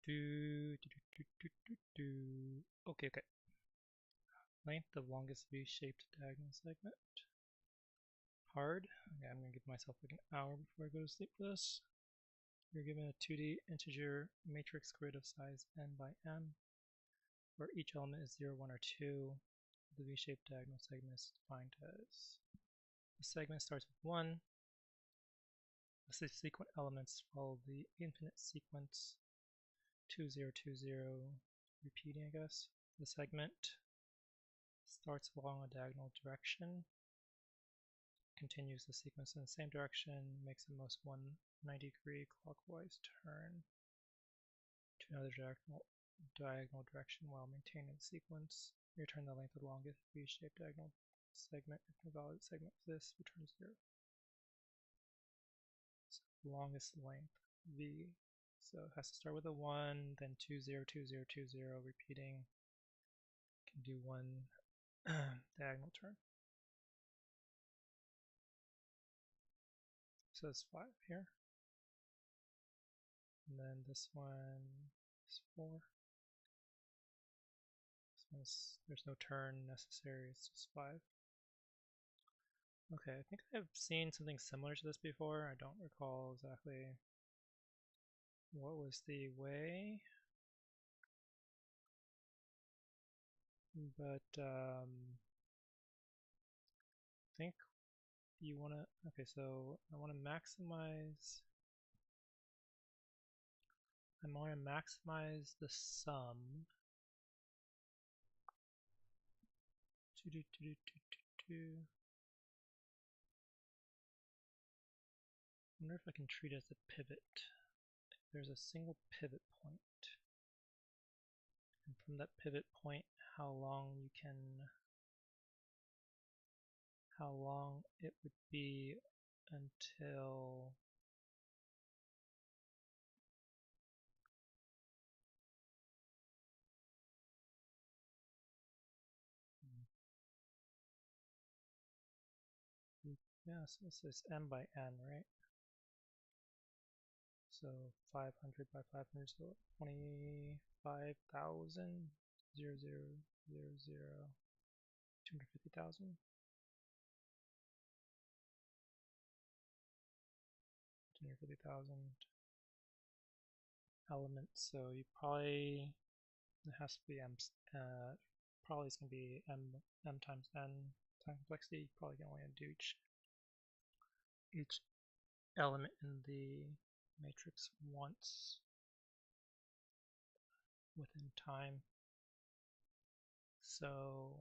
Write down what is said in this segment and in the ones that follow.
Okay, okay. Length of longest V-shaped diagonal segment. Hard. Okay, I'm gonna give myself like an hour before I go to sleep for this. You're given a 2D integer matrix grid of size n by m, where each element is 0, 1, or 2. The V-shaped diagonal segment is defined as the segment starts with 1. The subsequent elements follow the infinite sequence 2, 0, 2, 0, repeating, I guess. The segment starts along a diagonal direction, continues the sequence in the same direction, makes the most 190-degree clockwise turn to another diagonal direction while maintaining the sequence. Return the length of the longest V-shaped diagonal segment. If no valid segment exists, return 0. So longest length V. So it has to start with a 1, then 2, 0, 2, 0, 2, 0, repeating. Can do one diagonal turn. So it's 5 here. And then this one is 4. This one's, there's no turn necessary, it's just 5. Okay, I think I've seen something similar to this before. I don't recall exactly what was the way. But I think you want to, okay, so I want to maximize the sum. I wonder if I can treat it as a pivot. There's a single pivot point, and from that pivot point, how long it would be until yeah, so this is m by n, right? So 500 by 500, so 25,000, 0, 0, 0, 0, 250,000. 250,000 elements, so you probably, it has to be m, probably it's going to be m times n time complexity. You probably can only do each element in the matrix once within time. So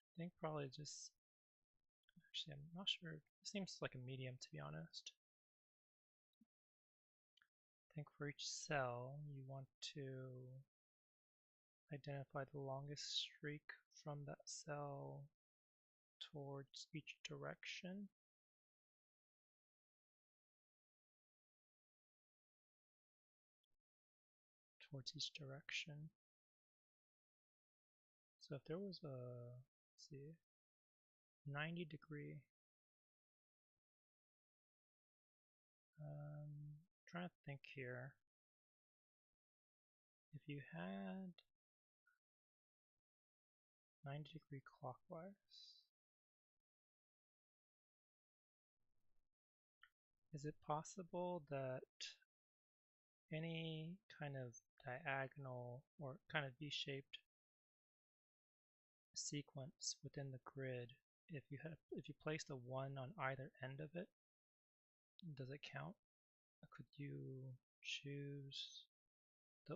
I think probably just, actually I'm not sure, it seems like a medium to be honest. I think for each cell you want to identify the longest streak from that cell towards each direction. So if there was a, let's see, 90-degree, trying to think here. If you had 90-degree clockwise, is it possible that any kind of diagonal or kind of V-shaped sequence within the grid, if you placed a 1 on either end of it, does it count? Could you choose the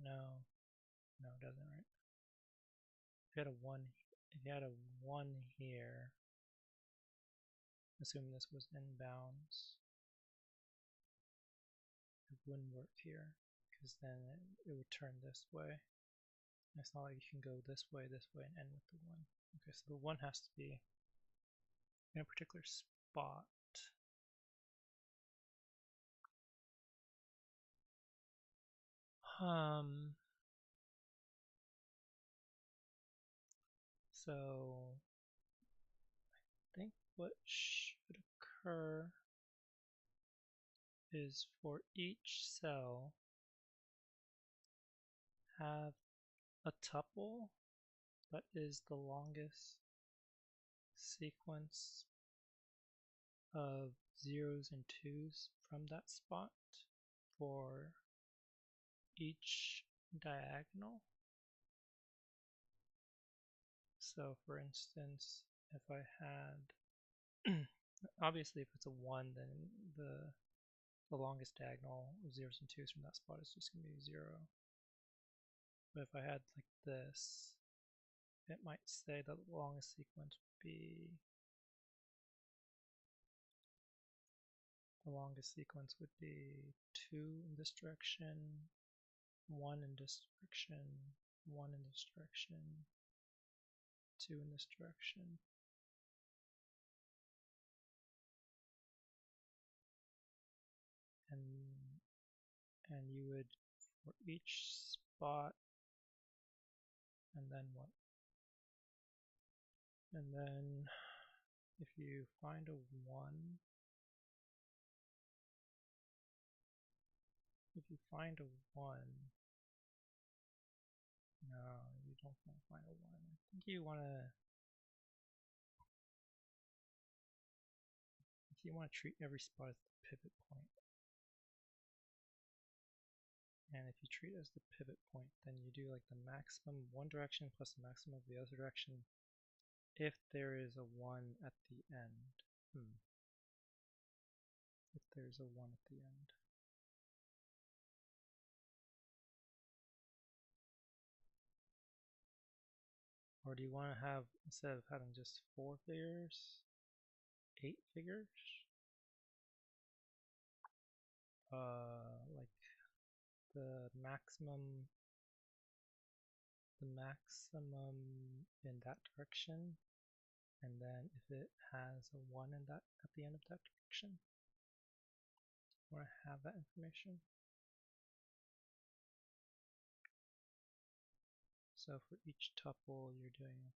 no, it doesn't, right? If you had a 1 here, assuming this was inbounds, it wouldn't work here because then it would turn this way. It's not like you can go this way, and end with the 1. Okay, so the 1 has to be in a particular spot. So I think what should occur is for each cell have a tuple that is the longest sequence of zeros and twos from that spot for each diagonal. So for instance, if I had, obviously if it's a 1, then the longest diagonal of zeros and twos from that spot is just going to be 0. But if I had like this, it might say that the longest sequence would be, the longest sequence would be 2 in this direction, 1 in this direction, 1 in this direction, 2 in this direction. And you would, for each spot, and then what? And then if you find a 1, if you find a 1, no, you don't want to find a 1. I think you want to, if you want to treat every spot as the pivot point. And if you treat it as the pivot point, then you do like the maximum one direction plus the maximum of the other direction if there is a 1 at the end. If there's a 1 at the end. Or do you want to have, instead of having just 4 figures, 8 figures? Like the maximum in that direction, and then if it has a 1 in that at the end of that direction, you want to have that information. So for each tuple, you're doing a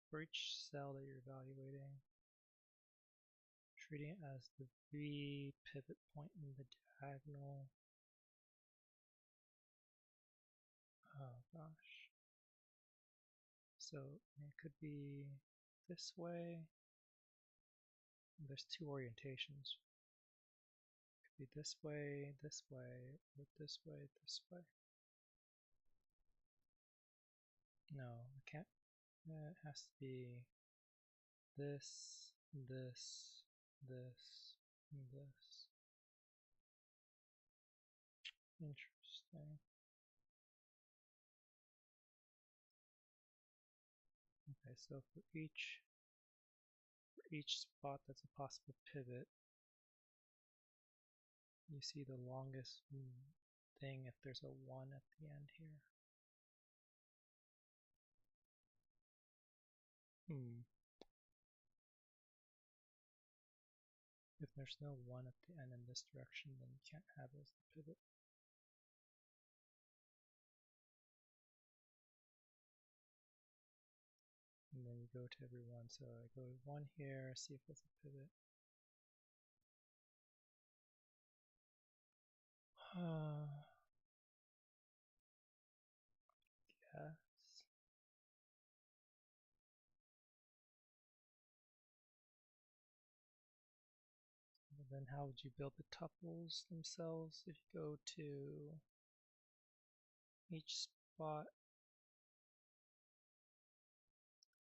for each cell that you're evaluating, treating it as the V pivot point in the diagonal. Oh gosh. So it could be this way. There's 2 orientations. It could be this way, or this way, this way. No, I can't. It has to be this, this, this, and this. Interesting. Okay, so for each spot that's a possible pivot, you see the longest thing if there's a 1 at the end here. If there's no 1 at the end in this direction, then you can't have it as the pivot. And then you go to every 1, so I go to 1 here, see if that's a pivot. Yes. And then how would you build the tuples themselves? If you go to each spot,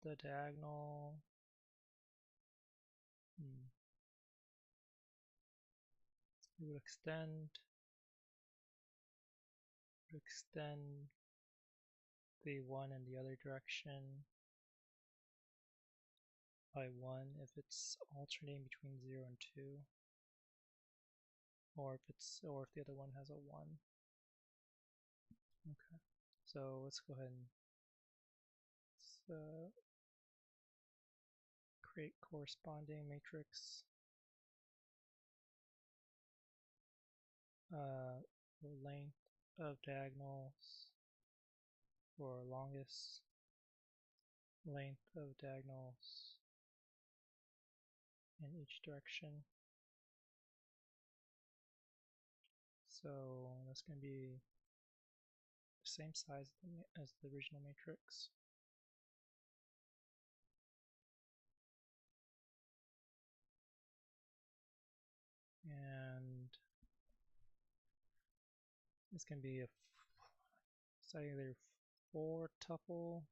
the diagonal, you would extend the 1 in the other direction by 1 if it's alternating between 0 and 2, or if the other one has a 1. Okay, so let's go ahead and create corresponding matrix. The length of diagonals, or longest length of diagonals in each direction. So that's going to be the same size as the original matrix. And this can be a either 4 tuple.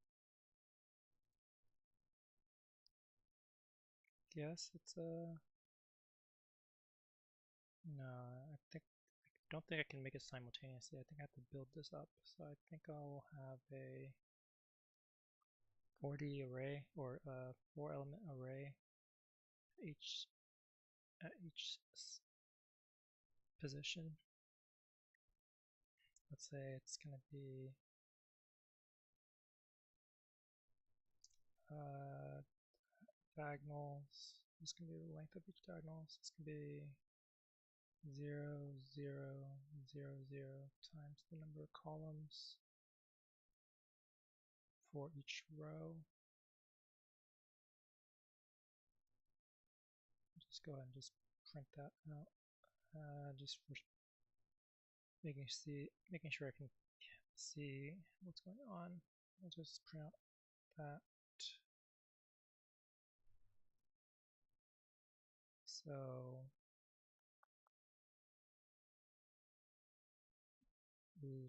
Guess it's a no. I don't think I can make it simultaneously. I think I have to build this up. So I think I'll have a 4D array or a 4-element array at each position. Let's say it's going to be diagonals. This can be the length of each diagonal. So it's going to be 0, 0, 0, 0 times the number of columns for each row. Just go ahead and just print that out. Just for making sure I can see what's going on. I'll just print out that. So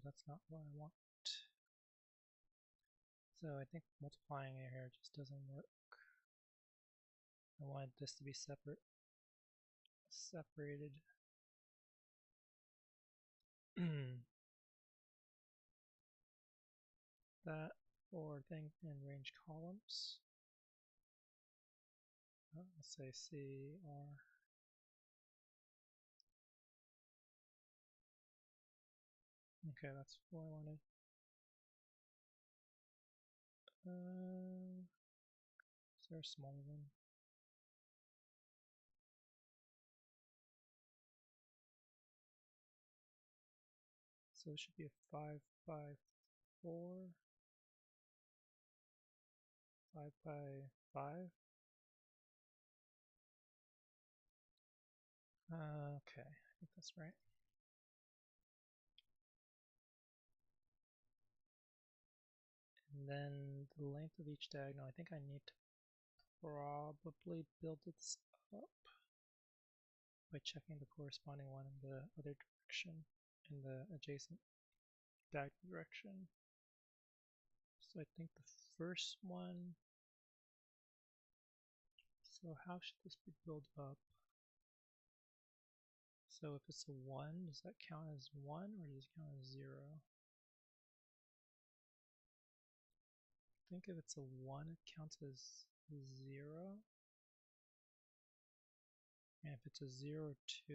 that's not what I want. So I think multiplying it here just doesn't work. I wanted this to be separated. That for thing in range columns. Let's say CR. Okay, that's what I wanted. Is there a smaller one? So it should be a 5 by 4, 5 by 5. Okay, I think that's right. And then the length of each diagonal, I think I need to probably build this up by checking the corresponding one in the other direction, in the adjacent diagonal direction. So I think the first one, so how should this be built up? So if it's a 1, does that count as 1 or does it count as 0? I think if it's a 1, it counts as 0. And if it's a 0 or 2,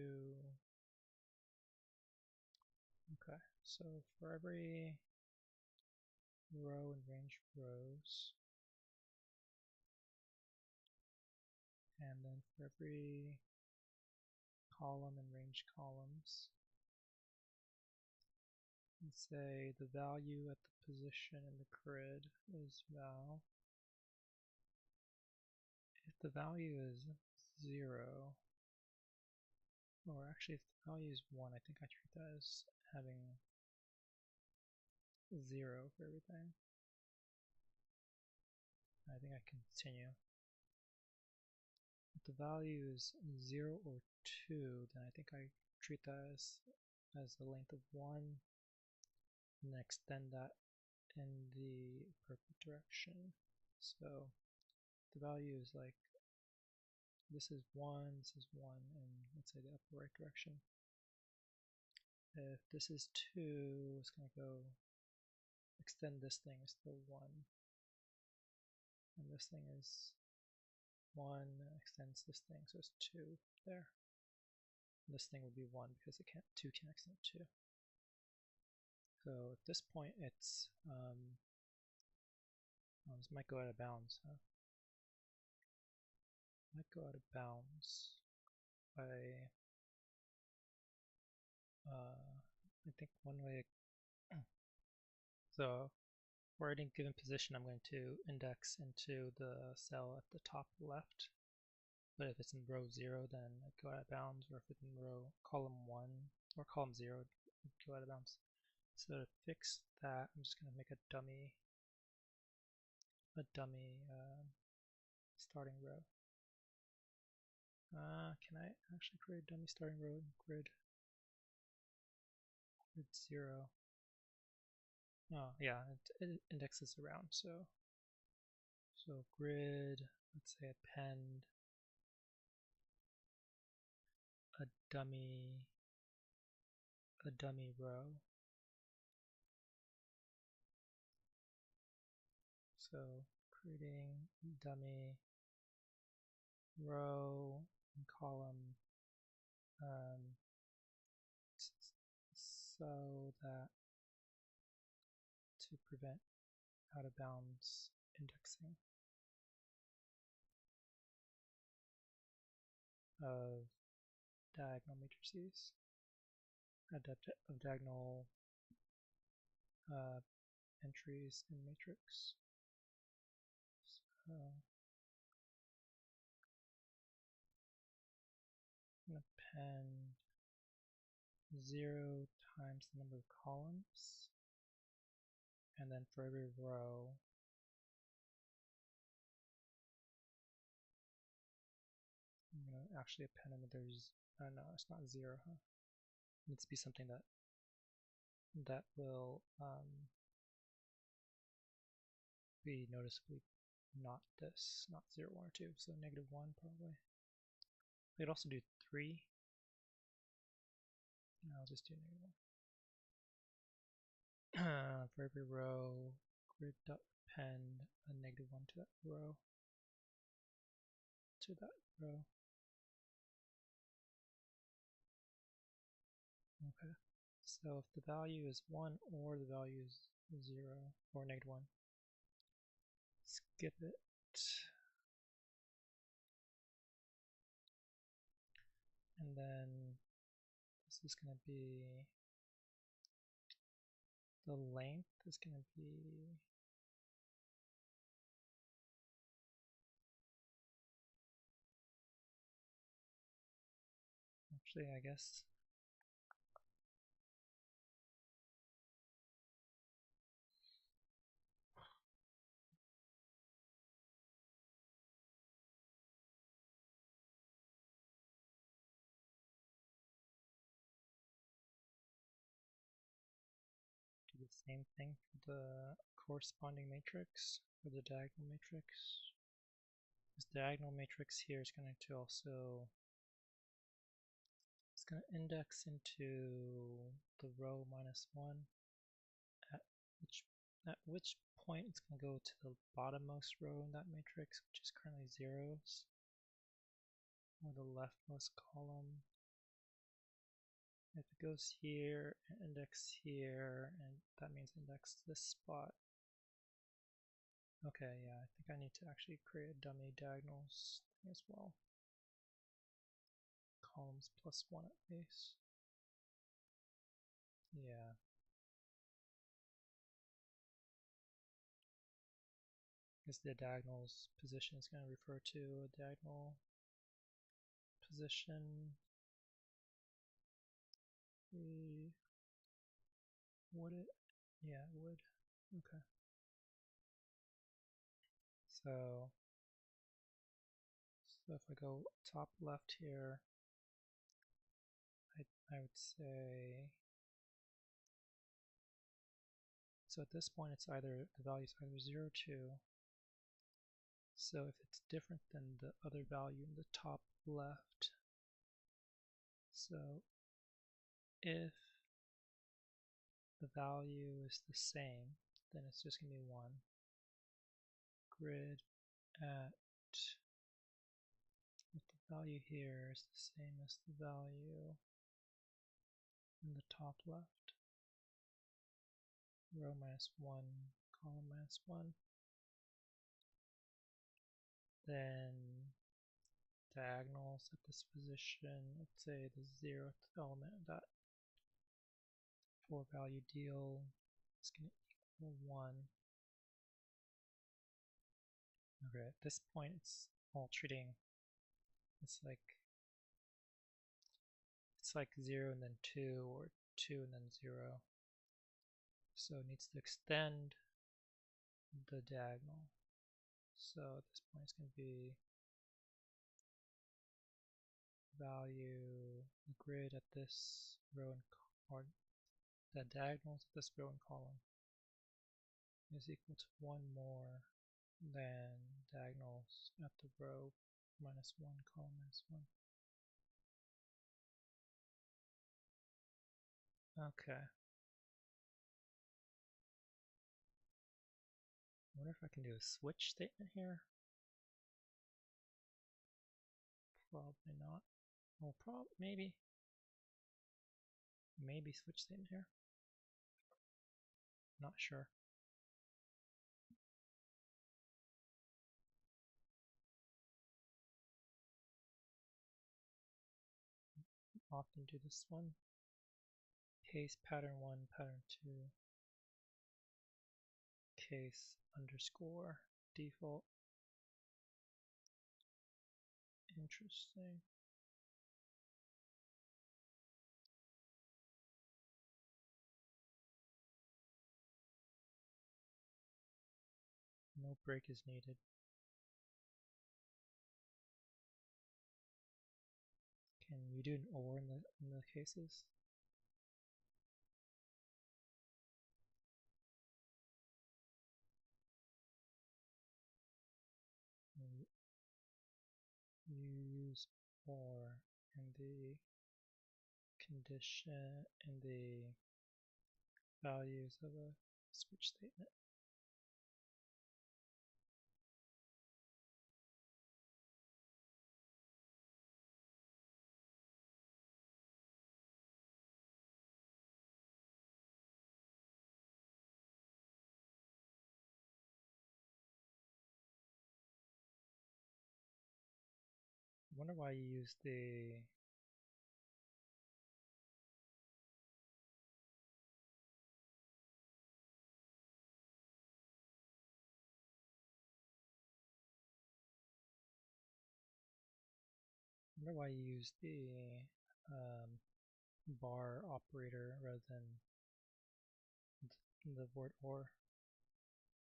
okay, so for every row and range rows, and then for every column and range columns, let's say the value at the position in the grid is val. If the value is 0, or actually if the value is 1, I think I treat that as having 0 for everything. I think I continue. If the value is 0 or 2, then I think I treat that as the length of 1, and then extend that in the appropriate direction. So the value is like, this is 1, this is 1, and let's say the upper right direction. If this is 2, it's going to go extend this thing is still 1. And this thing is 1, extends this thing, so it's 2 there. And this thing would be 1 because 2 can extend 2. So at this point it's, this might go out of bounds, huh? Might go out of bounds by, I think one way, so for any given position I'm going to index into the cell at the top left, but if it's in row 0 then it go out of bounds, or if it's in column 1 or column 0 would go out of bounds. So to fix that, I'm just going to make a dummy starting row. Can I actually create a dummy starting row in grid 0? Oh yeah, it indexes around. So grid, let's say append a dummy row. So creating dummy row and column so that to prevent out of bounds indexing of diagonal matrices, of diagonal entries in matrix. So I'm going to append 0 times the number of columns, and then for every row, I'm going to actually append another, no, it's not 0, huh? It needs to be something that will be noticeably not this, not 0, 1, or 2, so -1 probably. We could also do 3. No, I'll just do -1. For every row, grid.append a -1 to that row. Okay. So if the value is 1 or the value is 0 or -1, skip it. And then this is going to be, the length is going to be actually, I guess do the same thing for the corresponding matrix, for the diagonal matrix. This diagonal matrix here is going to also, it's going to index into the row -1, at which point it's going to go to the bottommost row in that matrix, which is currently 0s, or the leftmost column. If it goes here and index here, and that means index this spot. Okay, yeah, I think I need to actually create a dummy diagonals thing as well. Columns +1 at base. Yeah. Because the diagonals position is going to refer to a diagonal position. Would it? Yeah, it would. Okay. So if I go top left here, I would say, so at this point it's either, the value is either 0 or 2. So if it's different than the other value in the top left, so if the value is the same, then it's just going to be 1. Grid at, if the value here is the same as the value in the top left, row -1, column -1, then diagonals at this position, let's say the 0th element of that 4 value deal is going to equal 1. Okay, at this point it's all treating, it's like, it's like 0 and then 2, or 2 and then 0. So it needs to extend the diagonal. So at this point it's going to be value the grid at this row and or the diagonals at this row and column is equal to 1 more than diagonals at the row minus 1, column minus 1. Okay. I wonder if I can do a switch statement here. Probably not. Well, maybe. Maybe switch statement here. Not sure. Often do this one. Case pattern 1, pattern 2. Case underscore default. Interesting. No break is needed. Can you do an OR in the cases? You use OR in the condition in the values of a switch statement. I wonder why you use the bar operator rather than the word OR.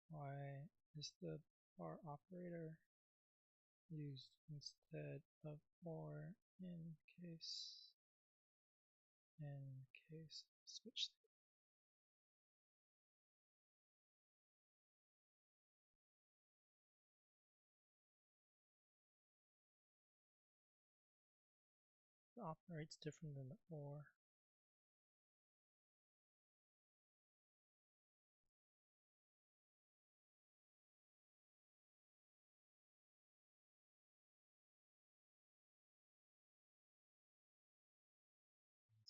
Why is the bar operator used instead of OR in case switch? It operates different than the OR.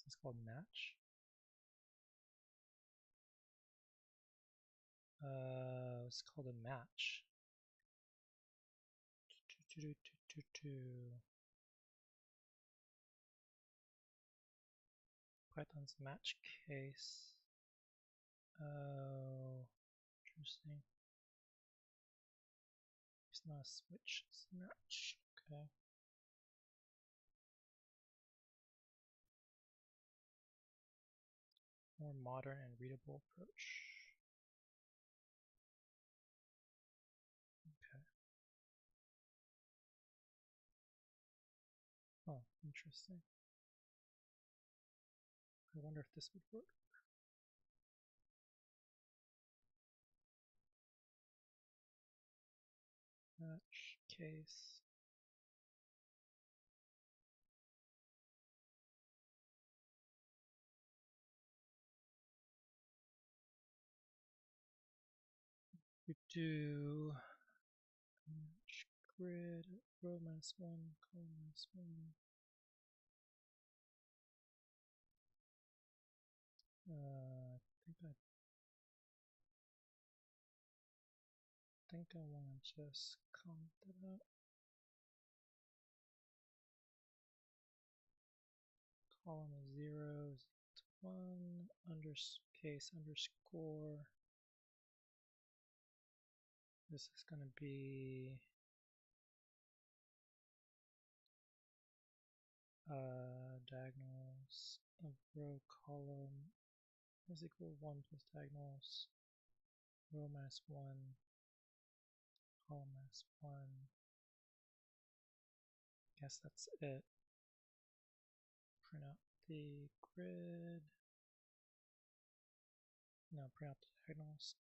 It's called match. It's called a match. Python's match case. Oh, interesting. It's not a switch, it's a match. Okay. More modern and readable approach. Okay. Oh, interesting. I wonder if this would work. Match case. We do match grid row minus 1, column minus 1. I think I want to just comment that out. Column is 0, 1, case underscore. This is going to be diagonal diagonals of row column is equal to 1 plus diagonals row minus 1 column minus 1. Guess that's it. Print out the grid. No, print out the diagonals.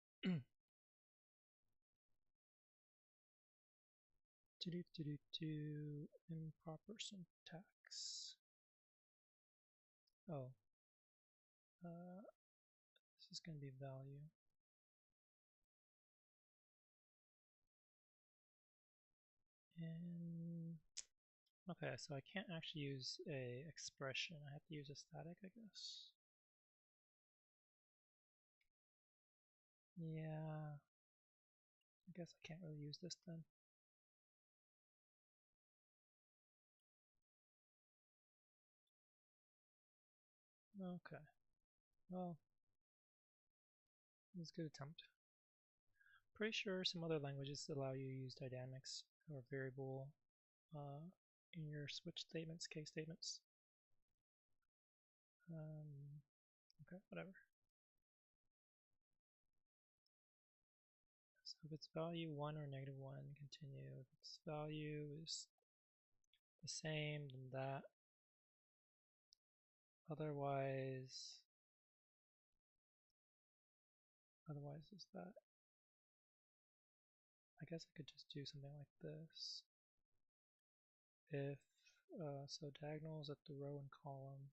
Improper syntax. Oh, this is going to be value. And okay, so I can't actually use a expression. I have to use a static, I guess. Yeah, I guess I can't really use this then. Okay, well, it was a good attempt. Pretty sure some other languages allow you to use dynamics or variable in your switch statements, case statements. Okay, whatever. So if it's value 1 or negative 1, continue. If its value is the same, then that. Otherwise is that. I guess I could just do something like this. If, so diagonals at the row and column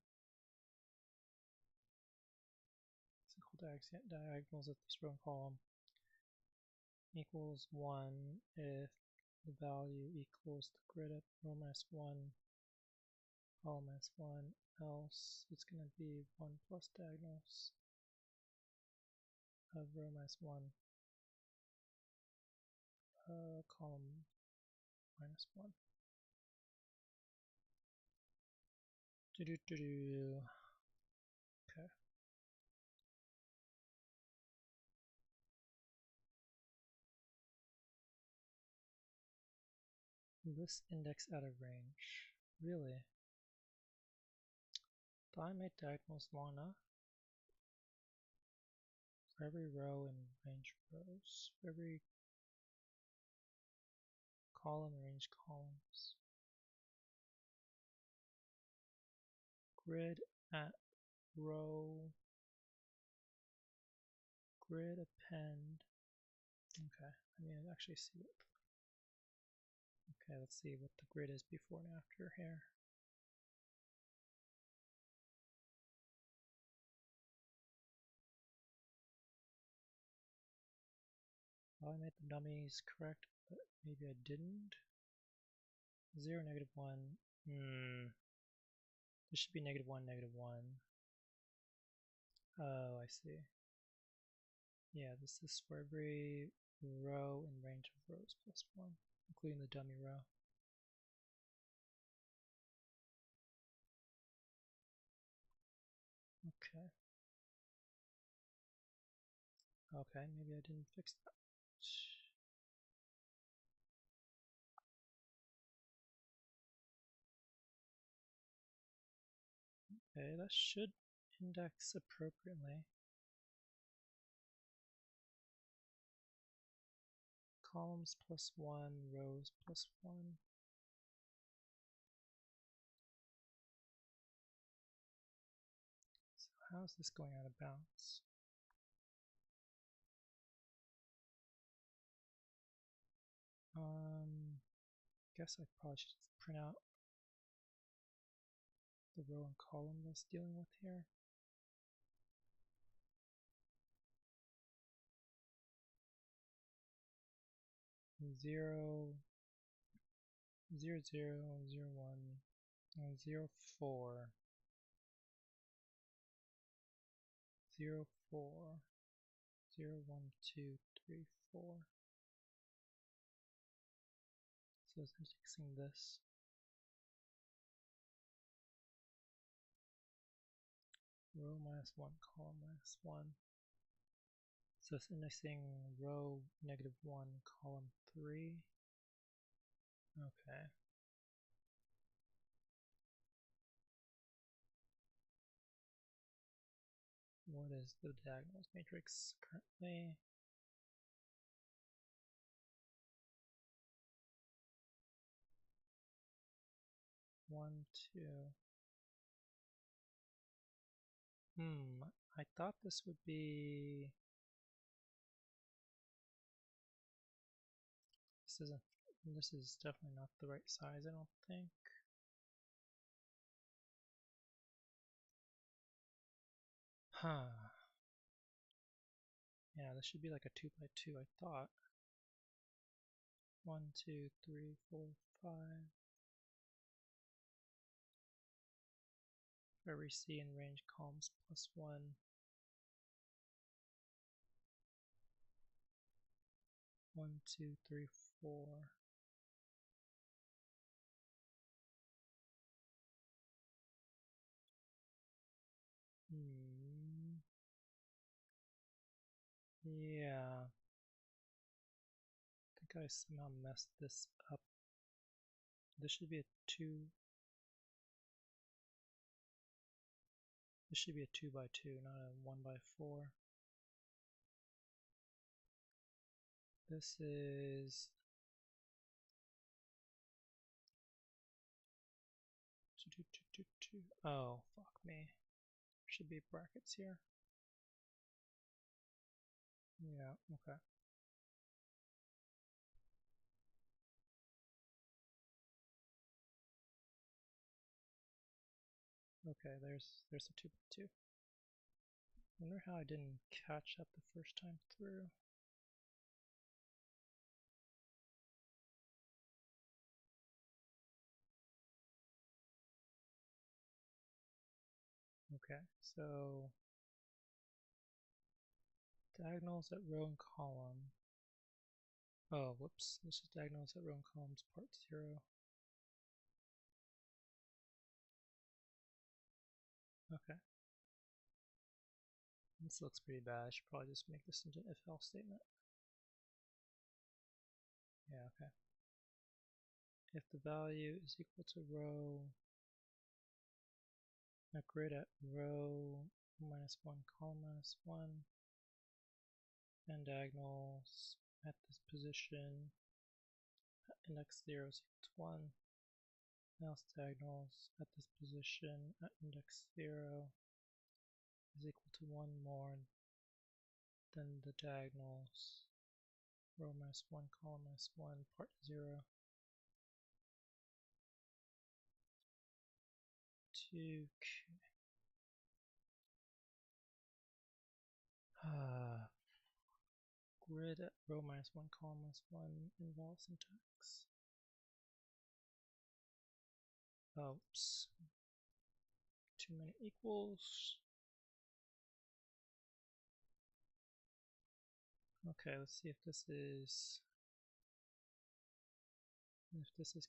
is equal to diagonals at this row and column equals 1 if the value equals the grid at row minus 1 column minus 1, else it's going to be 1 plus diagonals of row minus 1 column minus 1. Okay. List index out of range. Really? Do I make diagonals long enough? For every row and range rows. For every column and range columns. Grid at row. Grid append. Okay, I mean, actually see what. Okay, let's see what the grid is before and after here. Well, I made the dummies correct, but maybe I didn't. 0, negative 1. This should be negative 1, negative 1. Oh, I see. Yeah, this is for every row and range of rows plus 1, including the dummy row. Okay. Okay, maybe I didn't fix that. Okay, that should index appropriately. Columns plus 1, rows plus 1. So how's this going out of bounds? Guess I probably should print out the row and column that's dealing with here. Zero, 0, 0, 0, 1, 0, 4, 0, 4, 0, 1, 2, 3, 4. So it's indexing this. Row minus 1, column minus 1. So it's indexing row negative 1, column 3. Okay. What is the diagonals matrix currently? One, two. I thought this would be. This is definitely not the right size, I don't think. Huh. Yeah, this should be like a 2 by 2, I thought. 1, 2, 3, 4, 5. For every C in range columns plus 1. 1, 2, 3, 4. Yeah. I think I somehow messed this up. This should be a 2. This should be a 2 by 2, not a 1 by 4. This is oh, fuck me. Should be brackets here. Yeah, okay. Okay, there's a 2 by 2. Wonder how I didn't catch that the first time through. Okay, so diagonals at row and column. Oh, whoops. This is diagonals at row and columns part 0. Okay. This looks pretty bad. I should probably just make this into an if-else statement. Yeah, okay. If the value is equal to row, a grid at row -1, column -1, and diagonals at this position at index 0 is equal to 1. Else diagonals at this position at index 0 is equal to 1 more than the diagonals row -1, column -1, part 0. 2. Grid at row -1, column -1 involve syntax. Oops. Too many equals. Okay, let's see if this is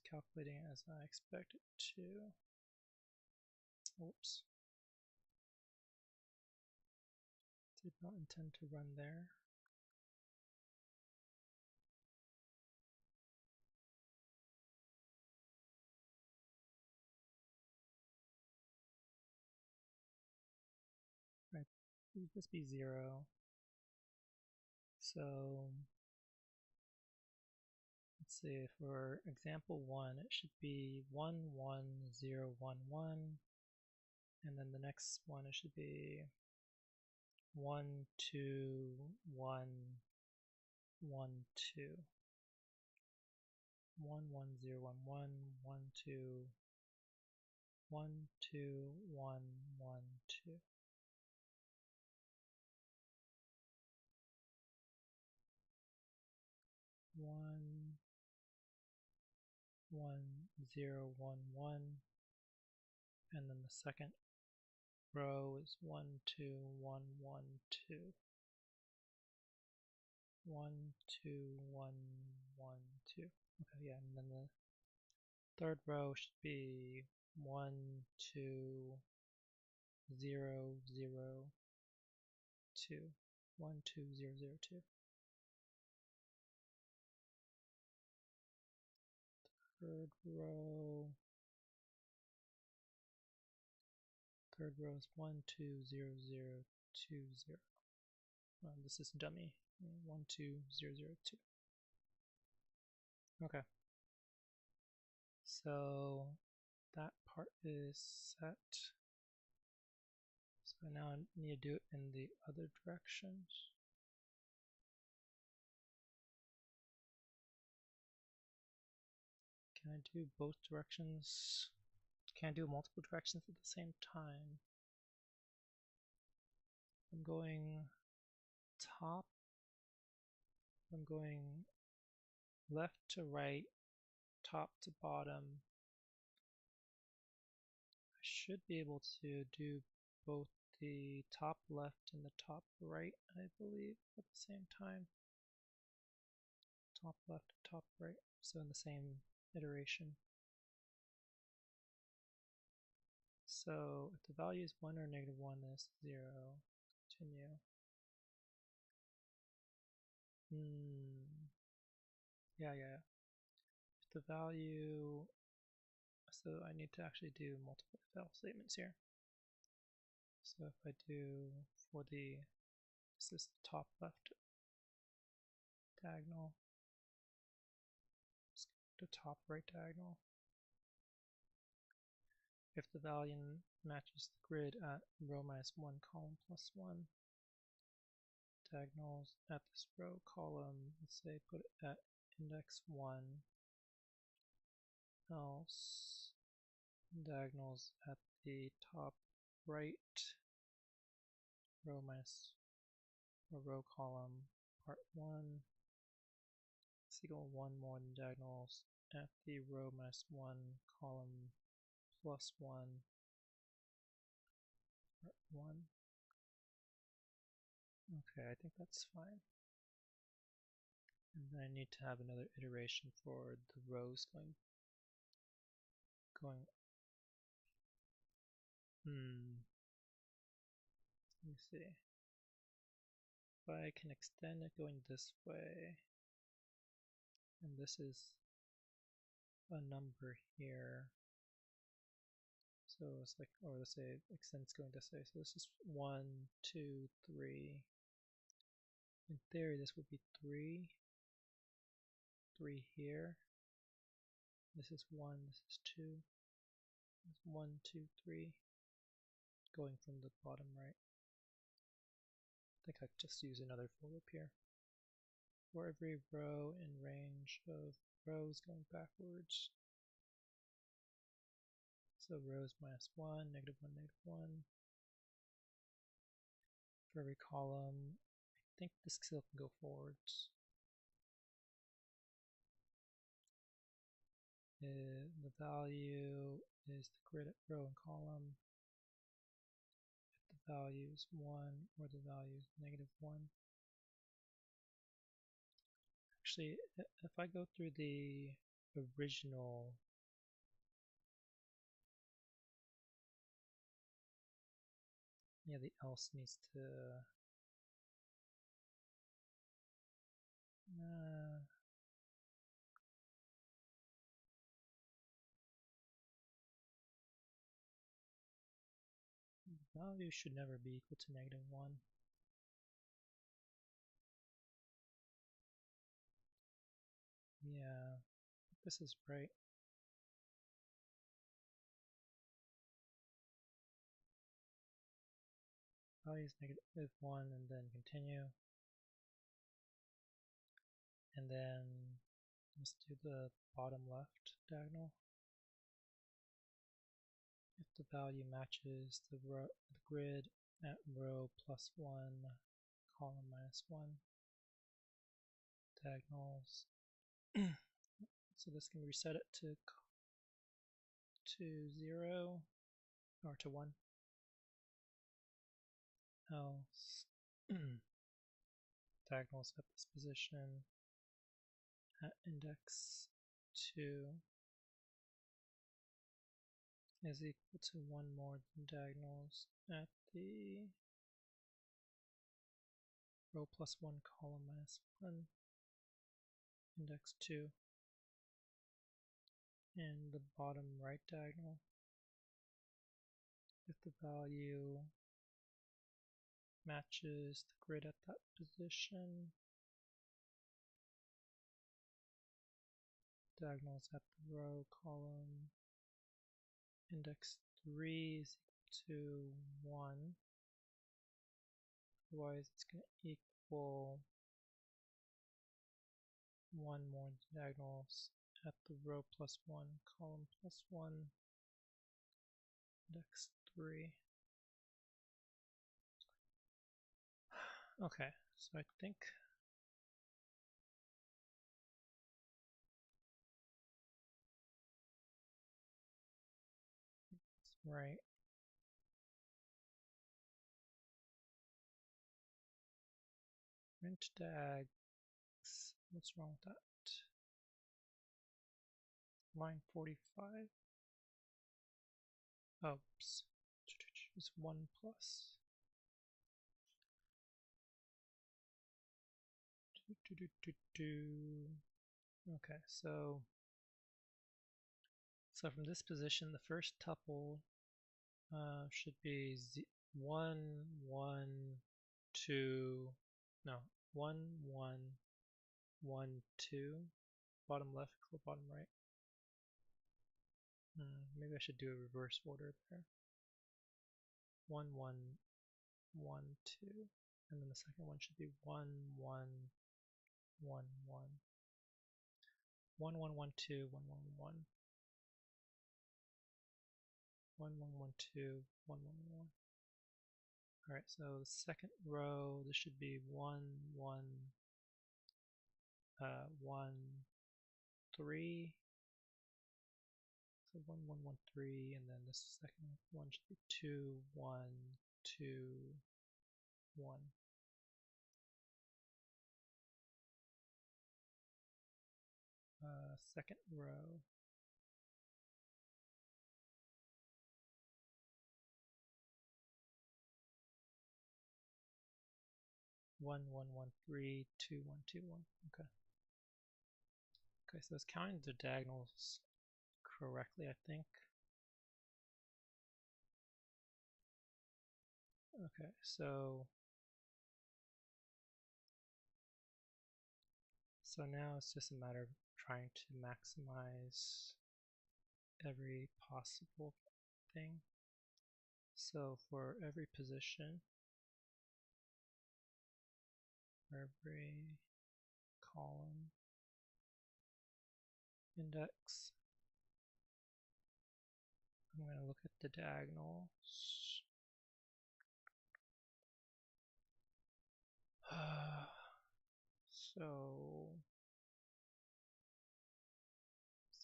calculating as I expect it to. Oops. Did not intend to run there. Right, leave this be 0. So let's see, for example 1, it should be 1, 1, 0, 1, 1. And then the next one, it should be 1, 2, 1, 1, 2. 1, 1, 0, 1, 1, 1, 2, 1, 2, 1, 1, 2. 1, 1, 0, 1, 1. And then the second row is 1, 2, 1, 1, 2. 1, 2, 1, 1, 2. Okay, yeah, and then the third row should be 1, 2, 0, 0, 2. 1, 2, 0, 0, 2. Third row is 1, 2, 0, 0, 2, 0. This is dummy. 1, 2, 0, 0, 2. Okay. So that part is set. So now I need to do it in the other directions. Can I do both directions? Can I do multiple directions at the same time? I'm going top. I'm going left to right, top to bottom. I should be able to do both the top left and the top right, I believe, at the same time. Top left, top right, so in the same iteration. So if the value is 1 or -1, this 0. Continue. Yeah. If the value, so I need to actually do multiple if else statements here. So if I do for this is the top left diagonal, the top right diagonal. If the value matches the grid at row -1, column +1, diagonals at this row column, let's say put it at index 1, else diagonals at the top right row row column part 1 is equal to 1 more than diagonals at the row -1 column +1 part 1. Okay, I think that's fine. And then I need to have another iteration for the rows going. Let me see. If I can extend it going this way, and this is a number here. So it's like, or let's say it extends going this way. So this is 1, 2, 3. In theory, this would be 3. 3 here. This is 1, this is 2. This is 1, 2, 3. Going from the bottom right. I think I just use another for loop here. For every row in range of rows going backwards. So rows -1, -1, -1. For every column, I think this still can go forwards. The value is the grid at row and column. If the value is 1 or the value is -1. Actually, if I go through the original the else needs to value should never be equal to -1. Yeah, this is right. Value is -1 and then continue. And then let's do the bottom left diagonal. If the value matches the grid at row +1, column -1, diagonals. So this can reset it to 0 or to 1. Else diagonals at this position at index 2 is equal to 1 more than diagonals at the row +1, column -1, index 2, and the bottom right diagonal. If the value matches the grid at that position. Diagonals at the row, column. Index 3 is equal to 1. Otherwise, it's going to equal 1 more diagonals at the row plus 1, column plus 1, index 3. Okay, so I think it's right. Print dags. What's wrong with that? Line 45. Oops. It's 1 plus. Okay, so from this position, the first tuple should be 1, 1, 2, no, 1, 1, 1, 2, bottom left, bottom right. Maybe I should do a reverse order there. 1, 1, 1, 2, and then the second one should be 1, 1, 1, 1. 1, 1, 1, 2, 1, 1, 1. 1, 1, 1, 2, 1, 1, 1. Alright, so the second row, this should be 1, 1, 1, 3. So 1, 1, 1, 3, and then this second one should be 2, 1, 2, 1. Second row. One, one, one, three, 2, 1, 2, 1. Okay. Okay, so it's counting the diagonals correctly, I think. Okay, so now it's just a matter of trying to maximize every possible thing. So for every position, for every column, index, I'm going to look at the diagonals.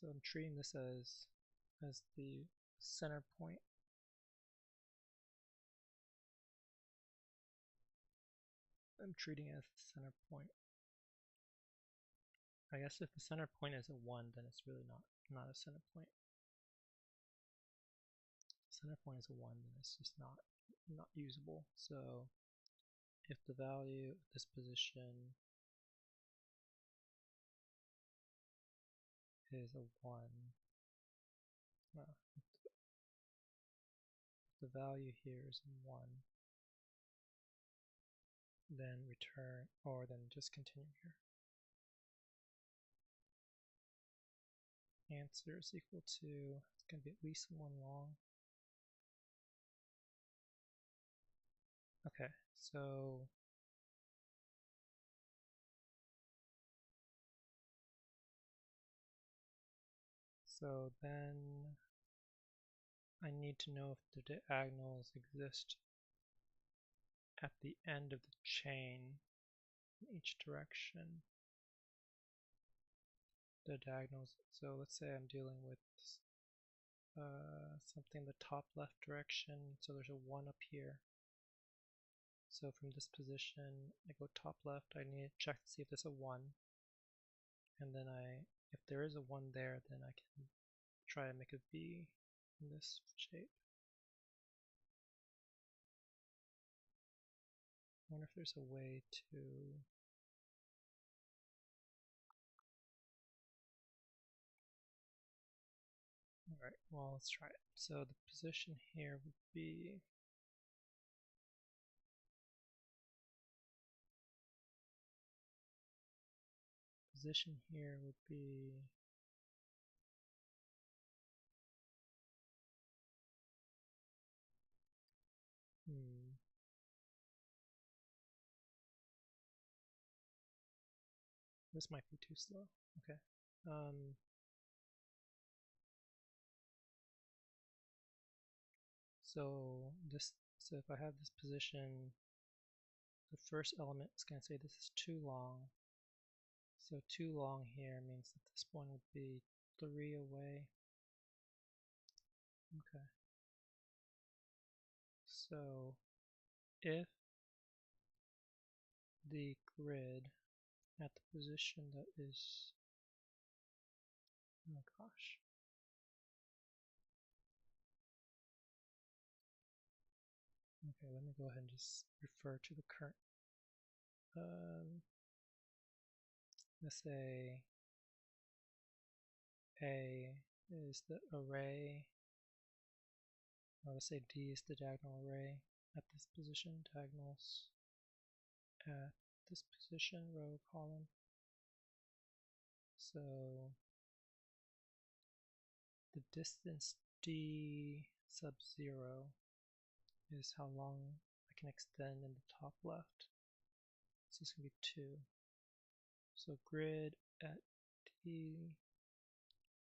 So I'm treating this as the center point. I'm treating it as the center point. I guess if the center point is a 1, then it's really not a center point. If the center point is a 1, then it's just not usable. So if the value of this position is a 1, if the value here is 1, then return, or then just continue here. Answer is equal to, it's going to be at least 1 long. Okay, so then I need to know if the diagonals exist at the end of the chain in each direction. The diagonals, so let's say I'm dealing with something the top left direction, so there's a 1 up here. So from this position, I go top left, I need to check to see if there's a 1. And then if there is a 1 there, then I can try to make a V in this shape. I wonder if there's a way to Alright, well, let's try it. So the position here would be position here would be this might be too slow. Okay. So if I have this position, the first element is going to say this is too long. So too long here means that this one would be 3 away. Okay. So if the grid at the position that is, oh gosh. Okay, let me go ahead and just refer to the current. Let's say A is the array, or let's say D is the diagonal array at this position, diagonals at this position, row, column. So the distance D sub 0 is how long I can extend in the top left. So it's going to be 2. So grid at D,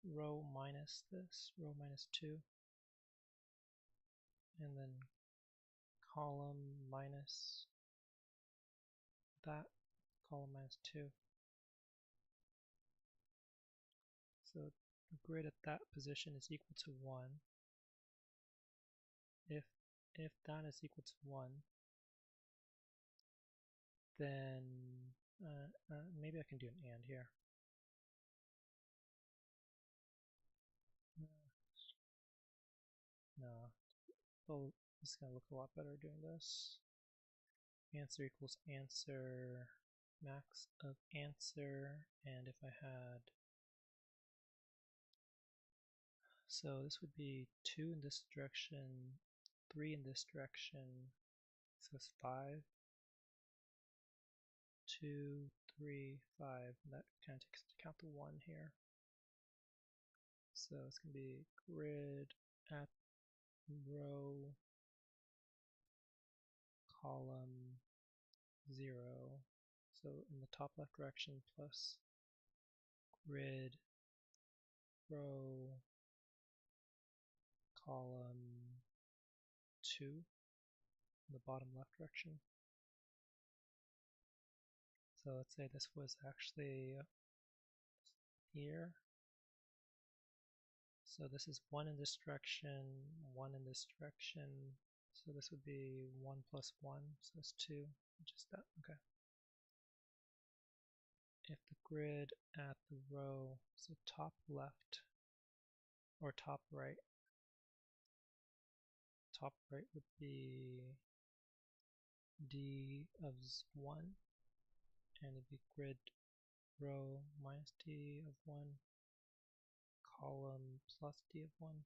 row minus this, row minus 2, and then column minus that, column minus 2. So the grid at that position is equal to 1. If that is equal to 1, then maybe I can do an AND here. No, oh, it's going to look a lot better doing this. Answer equals answer, max of answer, and if I had, so this would be 2 in this direction, 3 in this direction, so it's 5, 2, 3, 5, and that kind of takes into account the 1 here. So it's going to be grid at row, column 0, so in the top left direction, plus grid, row, column 2 in the bottom left direction. So let's say this was actually here. So this is 1 in this direction, 1 in this direction. So this would be 1 plus 1, so it's 2, just that, okay. If the grid at the row, so top left or top right would be D of 1, and it'd be grid row minus D of 1, column plus D of 1.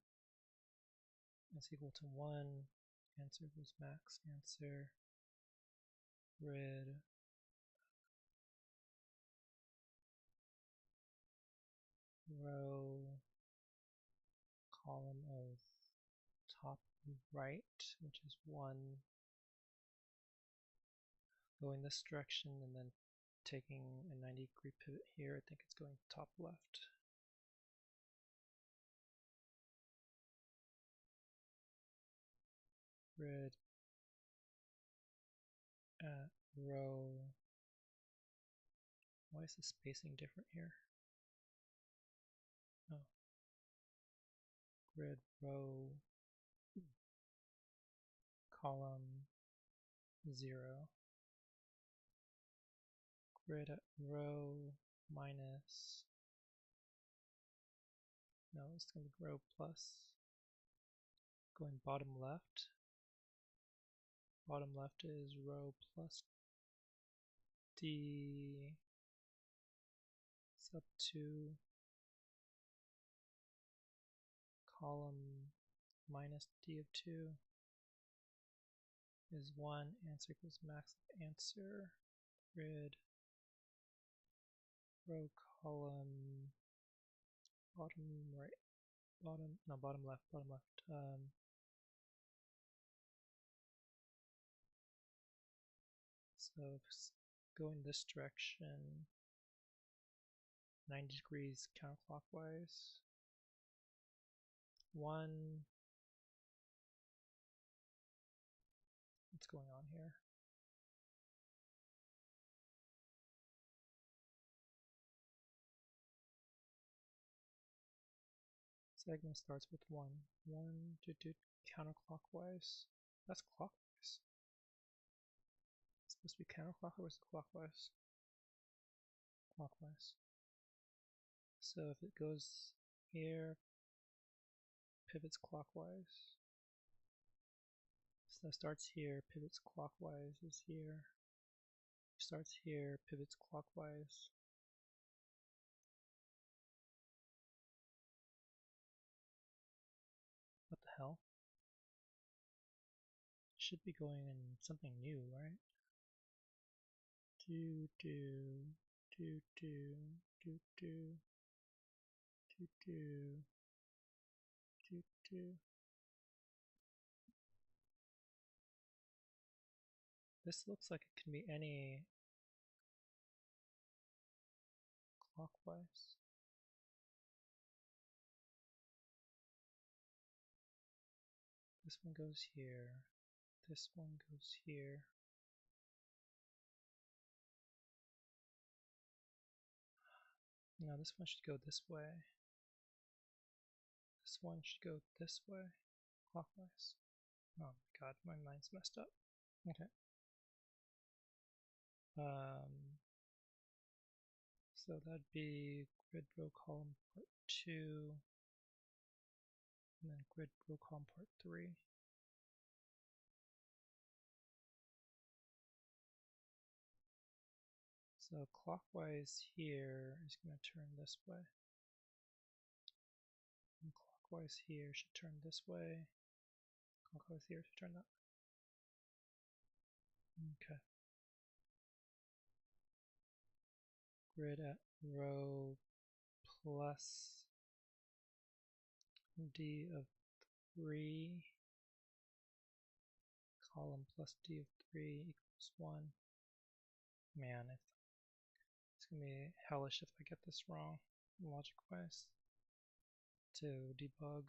That's equal to 1. Answer equals max answer, grid row, column of top right, which is 1, going this direction, and then taking a 90-degree pivot here. I think it's going top left. Grid at row. Why is the spacing different here? Oh. Grid row, column 0. Grid at row minus, no, it's going to be row plus. Going bottom left. Bottom left is row plus D sub 2, column minus D of 2 is 1, answer equals max of answer, grid row column, bottom right, bottom left, bottom left. So go in this direction, 90 degrees counterclockwise. What's going on here? Segment starts with 1. 1, counterclockwise. That's clockwise. It's supposed to be counterclockwise or clockwise? Clockwise. So if it goes here, pivots clockwise. So that starts here, pivots clockwise is here. Starts here, pivots clockwise. What the hell? Should be going in something new, right? Do. This looks like it can be any clockwise. This one goes here. This one goes here. No, this one should go this way. This one should go this way, clockwise. Oh my god, my mind's messed up. Okay. So that'd be grid row column part 2, and then grid row column part 3. So clockwise here is going to turn this way. And clockwise here should turn this way. Clockwise here should turn that way. Okay. Grid at row plus d of 3, column plus d of 3 equals 1. Man, it's going to be hellish if I get this wrong, logic-wise, to debug.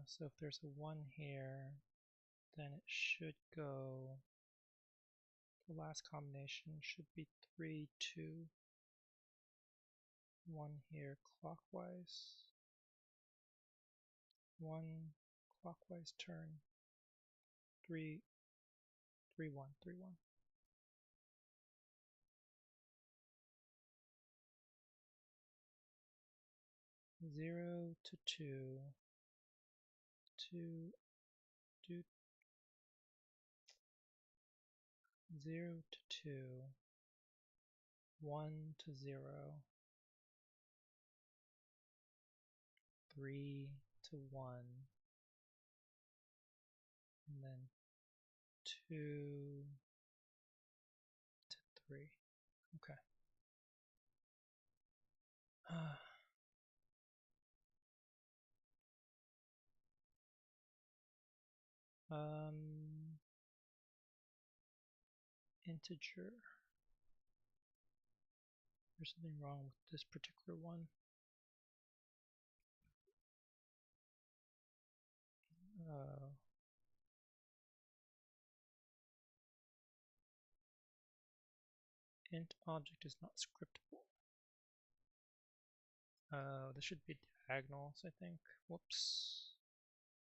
So if there's a 1 here, then it should go, the last combination should be 3, 2, 1 here clockwise, 1 clockwise turn, 3, 3, 1, 3, 1. Zero to two, two, 0 to 2, 1 to 0, 3 to 1, and then 2 to 3. Okay. Integer. There's something wrong with this particular one. Int object is not scriptable. This should be diagonals, I think. Whoops.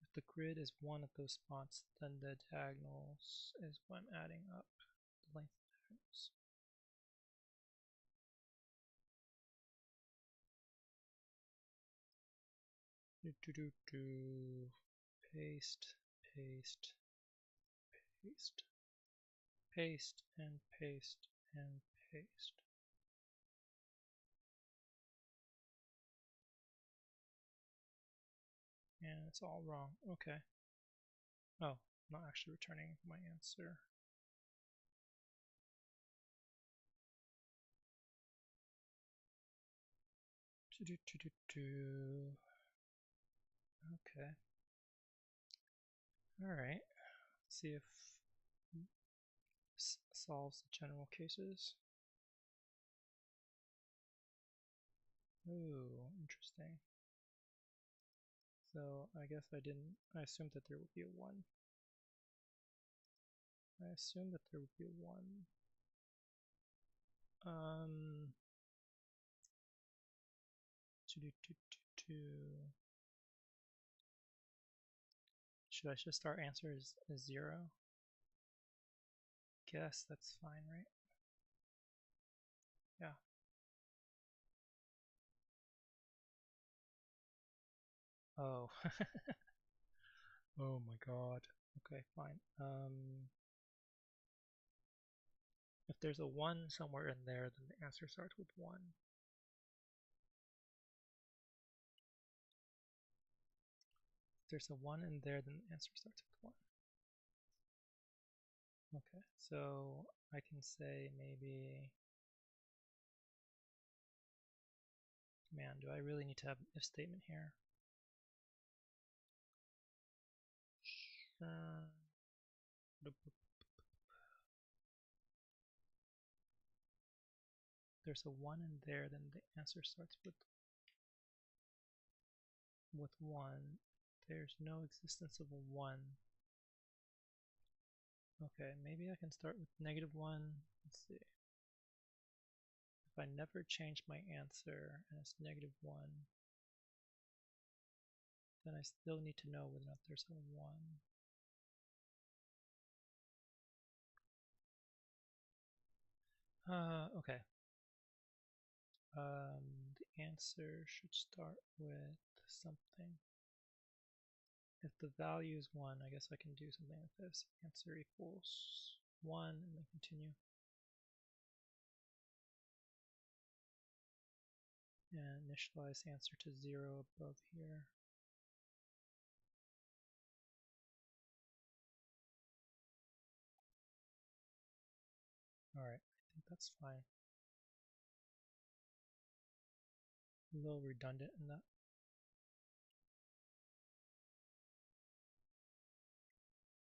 If the grid is one of those spots, then the diagonals is what I'm adding up. The length of diagonals. Paste, paste, paste, paste, and paste, and paste. And it's all wrong. Okay. Oh, not actually returning my answer. Okay. All right. Let's see if this solves the general cases. Ooh, interesting. So I guess I assumed that there would be a 1. I assumed that there would be a 1. Should I just our answer is 0? Guess that's fine, right? Yeah. Oh. Oh my god. Okay, fine. If there's a 1 somewhere in there, then the answer starts with 1. If there's a 1 in there, then the answer starts with 1. Okay, so I can say maybe... Man, do I really need to have an if statement here? There's a 1 in there, then the answer starts with 1. There's no existence of a 1. Okay, maybe I can start with -1. Let's see. If I never change my answer and it's -1, then I still need to know whether or not there's a 1. Okay. The answer should start with something. If the value is 1, I guess I can do something like this. Answer equals 1, and then continue. And initialize answer to 0 above here. Alright, I think that's fine. A little redundant in that.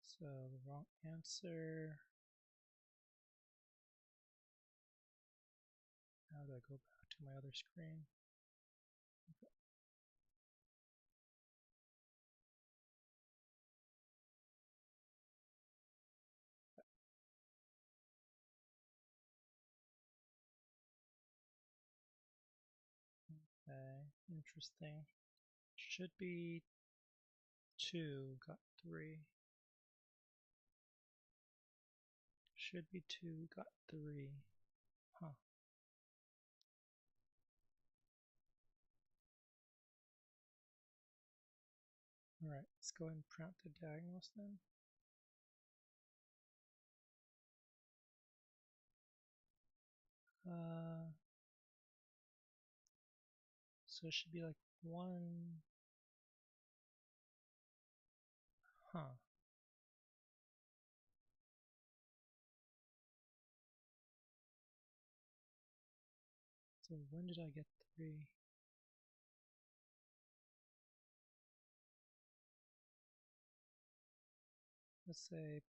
So the wrong answer. How do I go back to my other screen? Okay. Okay, interesting. Should be 2, got 3. Should be 2, got 3. Huh. Alright, let's go ahead and print the diagonals then. So it should be like 1. Huh. So when did I get 3? Let's say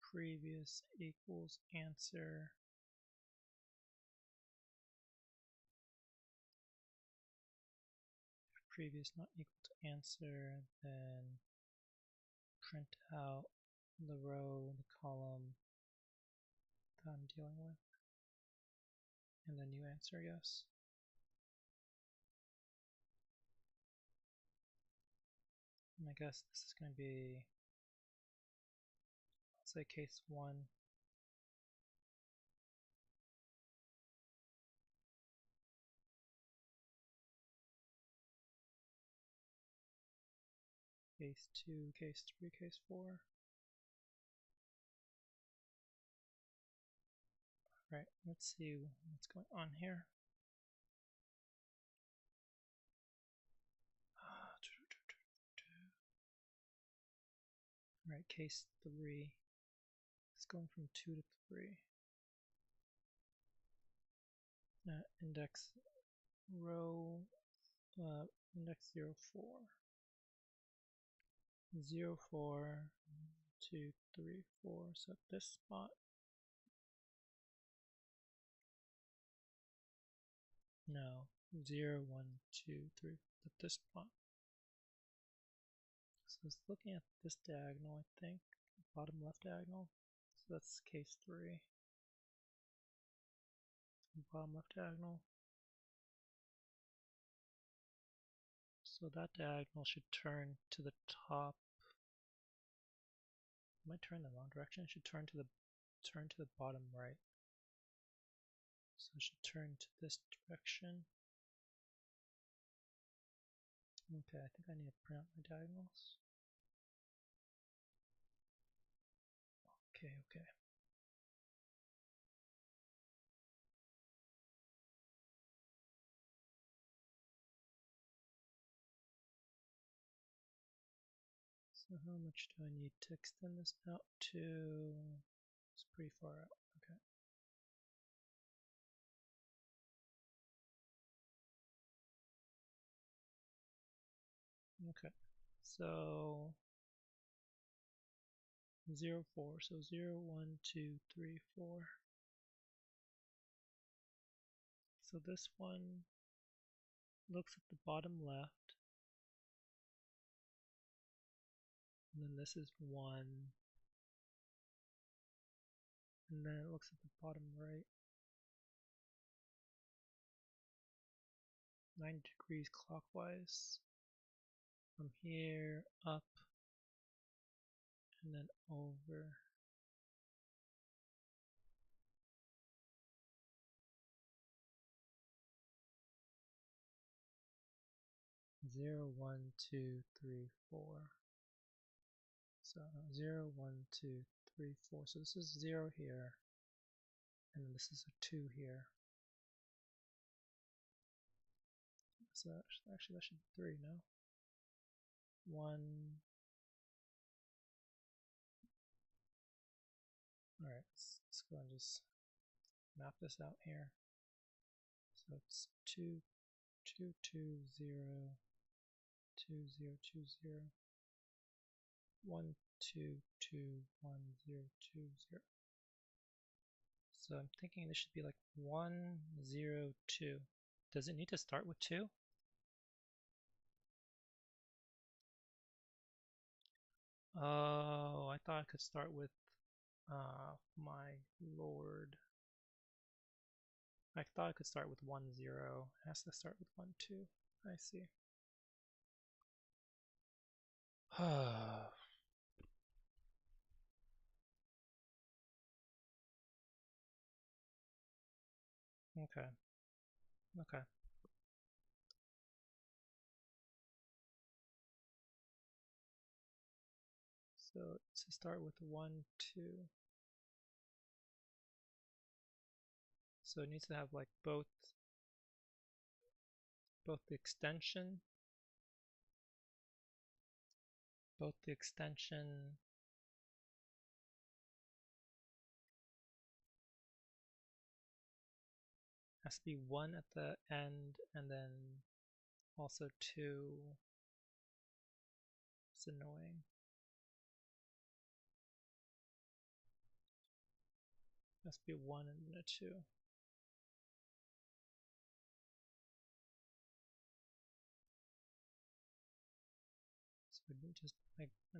previous equals answer. If previous not equal to answer, then print out the row, the column that I'm dealing with, and the new answer, yes. And I guess this is going to be, let's say case 1. Case 2, case 3, case 4. Alright, let's see what's going on here. Alright, case 3. It's going from 2 to 3. Index row index 0, 4. 0, 4, 2, 3, 4. So at this spot, no, 0, 1, 2, 3 at this spot. So it's looking at this diagonal, I think, bottom left diagonal. So that's case 3. Bottom left diagonal. So that diagonal should turn to the top. Am I turning the wrong direction? It should turn to the bottom right. So it should turn to this direction. Okay, I think I need to print out my diagonals. Okay. So how much do I need to extend this out to? It's pretty far out. Okay. So 0, 4. So 0, 1, 2, 3, 4. So this one looks at the bottom left. And then this is 1. And then it looks at the bottom right. 9 degrees clockwise. From here up and then over. Zero, 1, 2, 3, 4. So 0, 1, 2, 3, 4. So this is 0 here, and this is a 2 here. So actually that should be 3, no? 1. Alright, let's go and just map this out here. So it's 2, 2, 2, 0, 2, 0, 2, 0, 1, 2, 2, 1, 0, 2, 0. So I'm thinking this should be like 1, 0, 2. Does it need to start with 2? Oh, I thought I could start with my lord. I thought I could start with 1, 0. It has to start with 1, 2. I see. Okay. So to start with 1, 2. So it needs to have like both the extension, has to be 1 at the end, and then also 2. It's annoying. Has to be a 1 and then a 2. So just like, I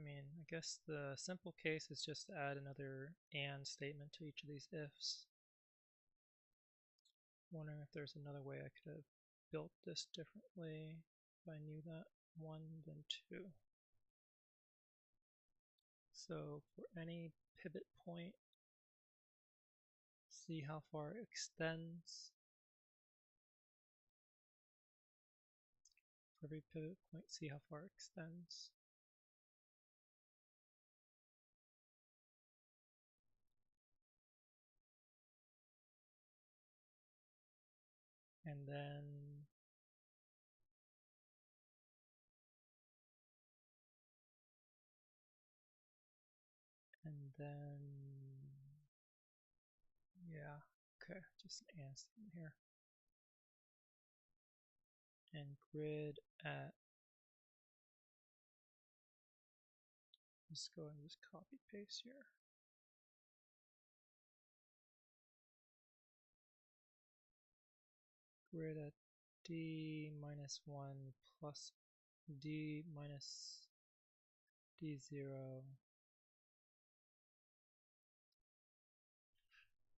guess the simple case is just to add another AND statement to each of these ifs. Wondering if there's another way I could have built this differently if I knew that. 1 then 2. So for any pivot point, see how far it extends. For every pivot point, see how far it extends. And then yeah, okay, just an AND statement here. and grid at, let's go and just copy paste here. Grid at d minus 1 plus d minus d0.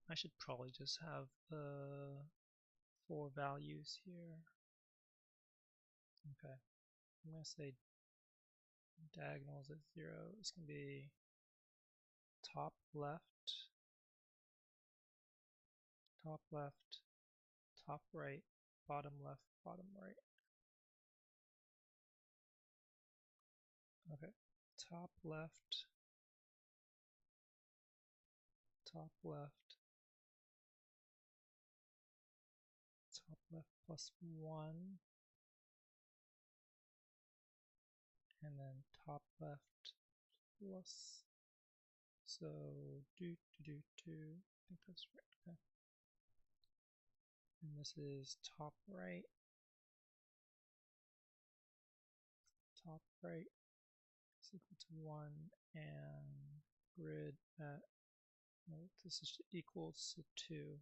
I should probably just have 4 values here. Okay, I'm going to say diagonals at 0 is going to be top left, top left, top right, bottom left, bottom right. Okay, top left, top left, top left plus 1, and then top left plus, so I think that's right. Okay. And this is top right is equal to 1, and grid at, no, this is equals to 2.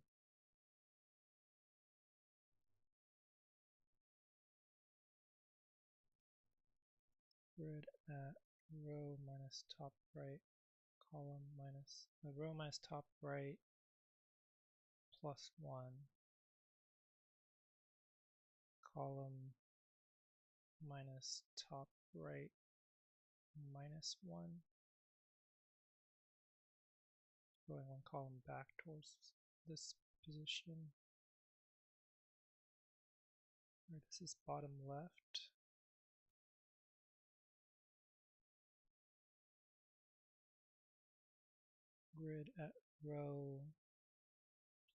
Grid at row minus top right, column minus, row minus top right plus 1, column minus top right minus 1, going 1 column back towards this position. Right, this is bottom left. Grid at row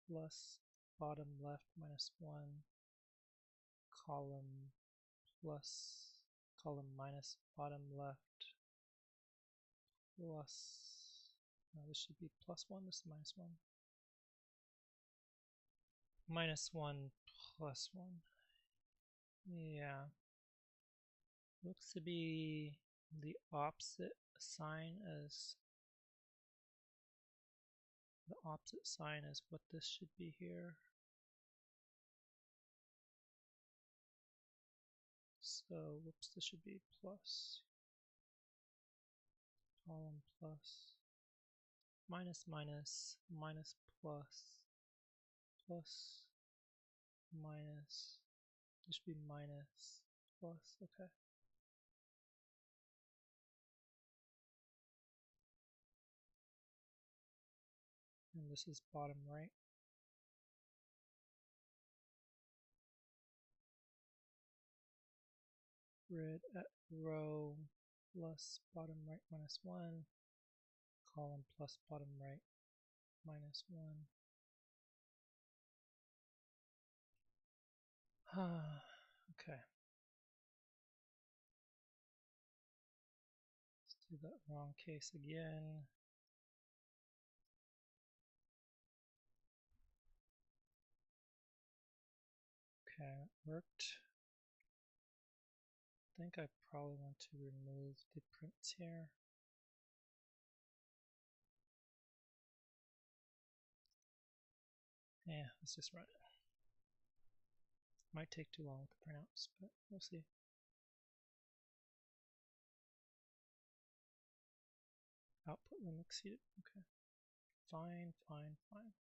plus bottom left minus 1, column plus column minus bottom left plus, no, this should be plus 1, this is minus 1. Minus 1 plus 1. Yeah. Looks to be the opposite sign as what this should be here. So, whoops, this should be plus, column plus, minus minus, minus plus, plus, minus, this should be minus, plus, okay. And this is bottom right. Grid at row plus bottom right minus 1, column plus bottom right minus 1. Okay. Let's do that wrong case again. Okay, that worked. I think I probably want to remove the prints here. Yeah, let's just run it. Might take too long with the printouts, but we'll see. Output limit exceeded. Okay. Fine, fine, fine.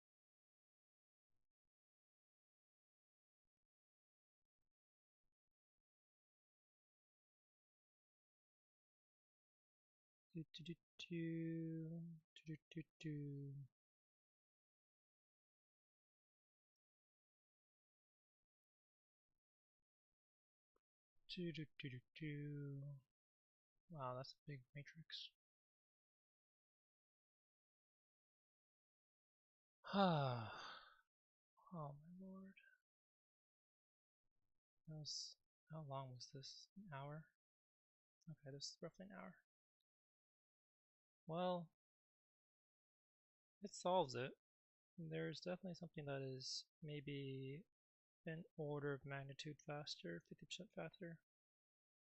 Do do do do do do do. Do do do do do. Wow, that's a big matrix. Ah. Oh my lord. How long was this? An hour? Okay, this is roughly an hour. Well, it solves it. There's definitely something that is maybe an order of magnitude faster, 50% faster,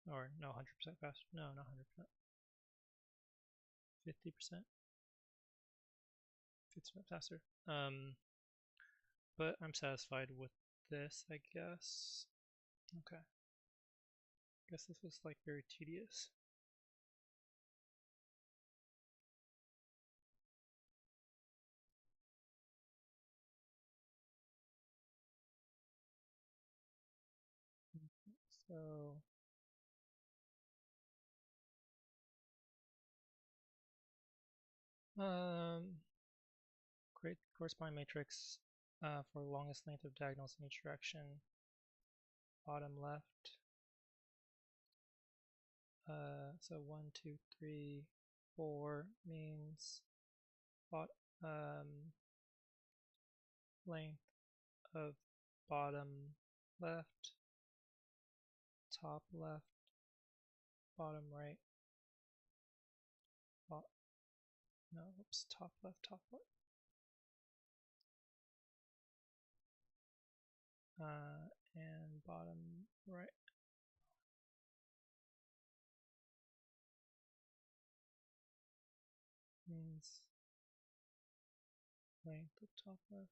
or no, 100% faster, no, not 100%, 50%, 50% faster. But I'm satisfied with this, I guess. Okay. Guess this was like very tedious. So create corresponding matrix for longest length of diagonals in each direction. Bottom left. So 1, 2, 3, 4 means length of bottom left, top left, bottom right, top left, top left. And bottom right. Means length of top left.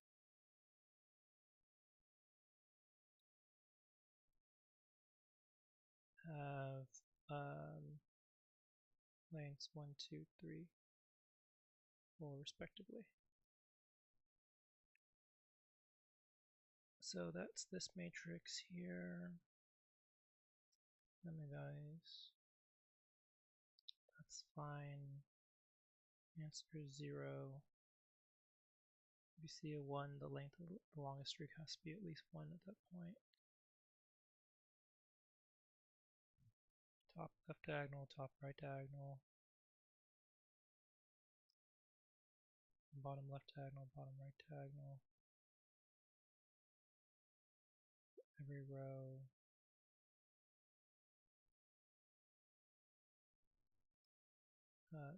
Have lengths 1, 2, 3, 4 respectively. So that's this matrix here. Guys, that's fine. Answer is 0. If you see a 1, the length of the longest streak has to be at least 1 at that point. Top left diagonal, top right diagonal. Bottom left diagonal, bottom right diagonal. Every row.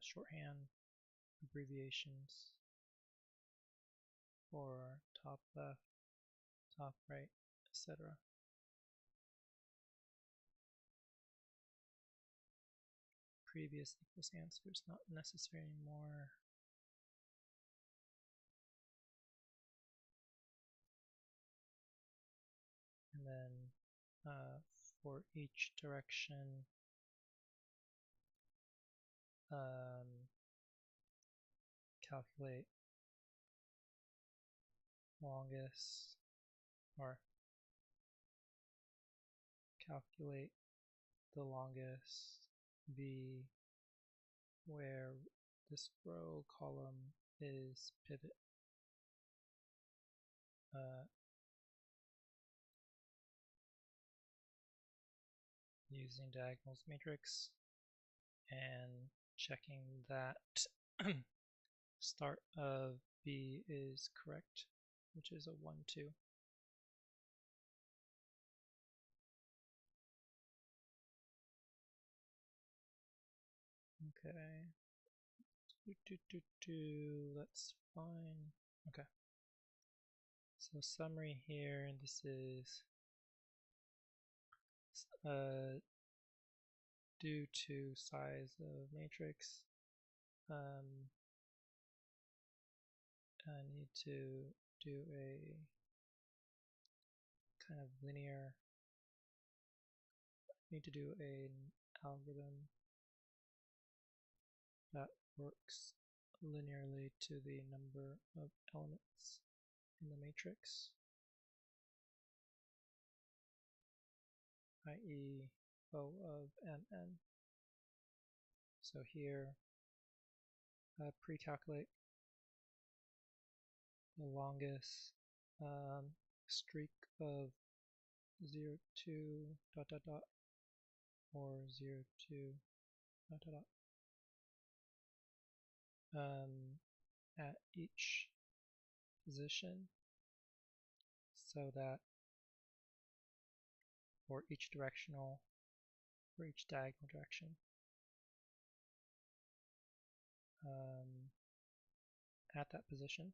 Shorthand abbreviations for top left, top right, etc. Previous equals answer is not necessary anymore. And then for each direction, calculate longest, or calculate the longest V where this row column is pivot. Using diagonals matrix and checking that start of B is correct, which is a 1, 2. Okay. That's fine. Okay. So summary here, and this is due to size of matrix. I need to do a kind of linear. Need to do an algorithm that works linearly to the number of elements in the matrix, i.e. O of mn. So here, pre-calculate the longest streak of 0, 2, dot, dot, dot, or 0, 2, dot, dot, dot. At each position, so that for each diagonal direction, at that position,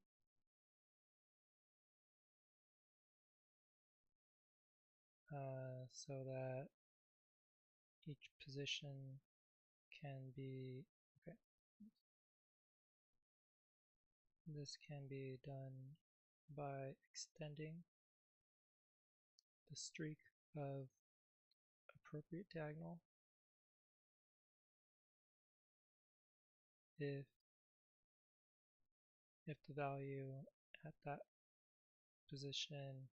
so that each position can be, okay, this can be done by extending the streak of appropriate diagonal if the value at that position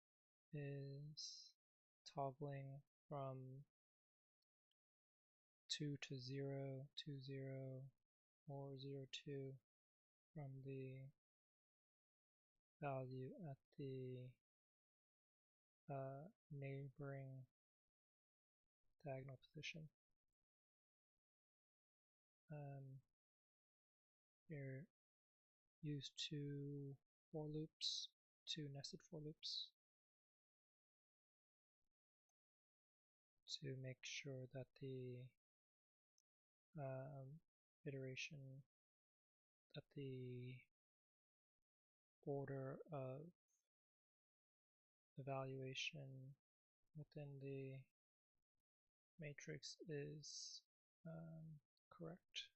is toggling from 2 to 0 to 0 or 0 2 from the value at the neighboring diagonal position. Here, use two nested for loops to make sure that the iteration, that the order of evaluation within the matrix is correct.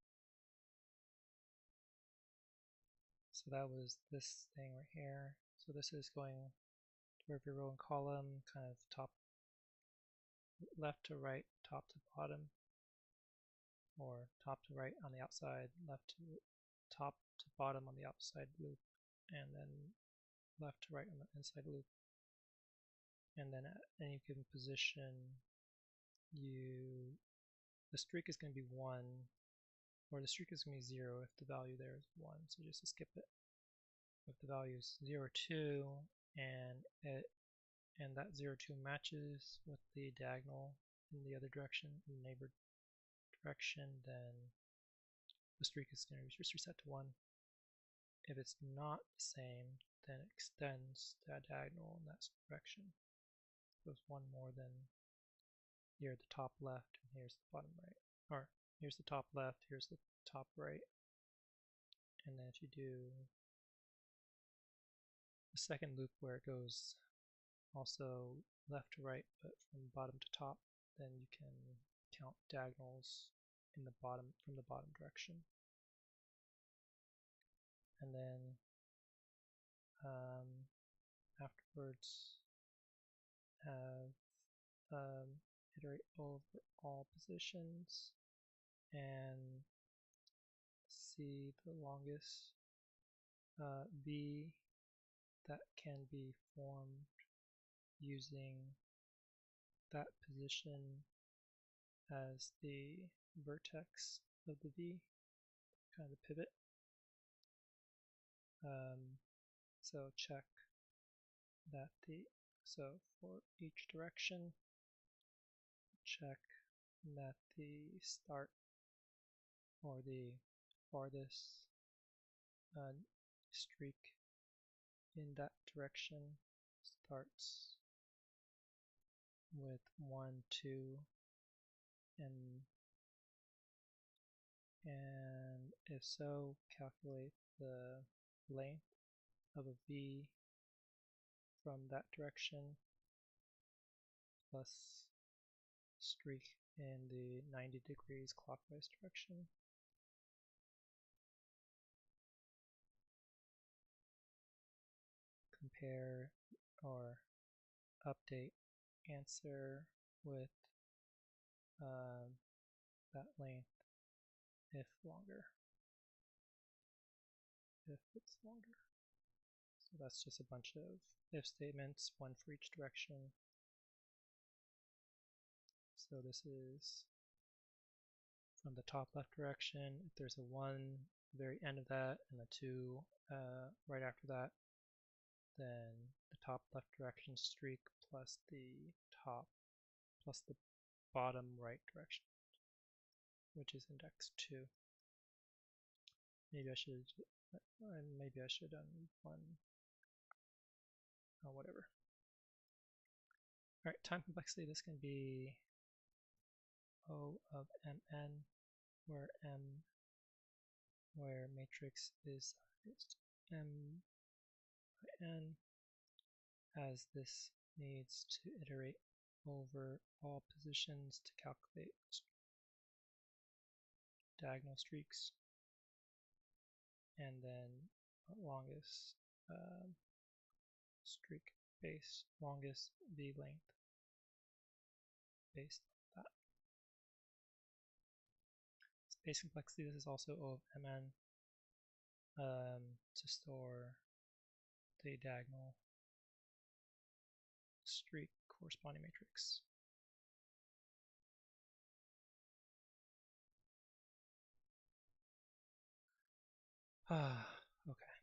So that was this thing right here. So this is going to every row and column, kind of top left to right, top to bottom, or top to right on the outside, left to top to bottom on the outside loop, and then left to right on the inside loop. And then at any given position, the streak is going to be 1, or the streak is going to be 0 if the value there is 1, so just to skip it. If the value is 0, 2, and that 0, 2 matches with the diagonal in the other direction, in the neighbor direction, then the streak is going to just reset to 1. If it's not the same, then it extends that diagonal in that direction. It goes 1 more than here at the top left, and here's the bottom right. Or here's the top left, here's the top right. And then if you do the second loop where it goes also left to right, but from bottom to top, then you can count diagonals in the bottom, from the bottom direction. And then afterwards have iterate over all positions and see the longest V that can be formed using that position as the vertex of the V, kind of the pivot. So check that so for each direction, check that the start or the farthest streak in that direction starts with 1, 2, and if so, calculate the length of a V from that direction plus streak in the 90 degrees clockwise direction. Compare or update answer with that length if longer, if it's longer. So that's just a bunch of if statements, one for each direction. So this is from the top left direction. If there's a 1 at the very end of that and a 2 right after that, then the top left direction streak plus the top plus the bottom right direction, which is index 2. Maybe I should have done 1. Oh, whatever. All right, time complexity. This can be O of mn, where matrix is m by n, as this needs to iterate over all positions to calculate diagonal streaks, and then longest streak base, longest v length based on that. Space complexity, this is also O of mn to store the diagonal streak corresponding matrix.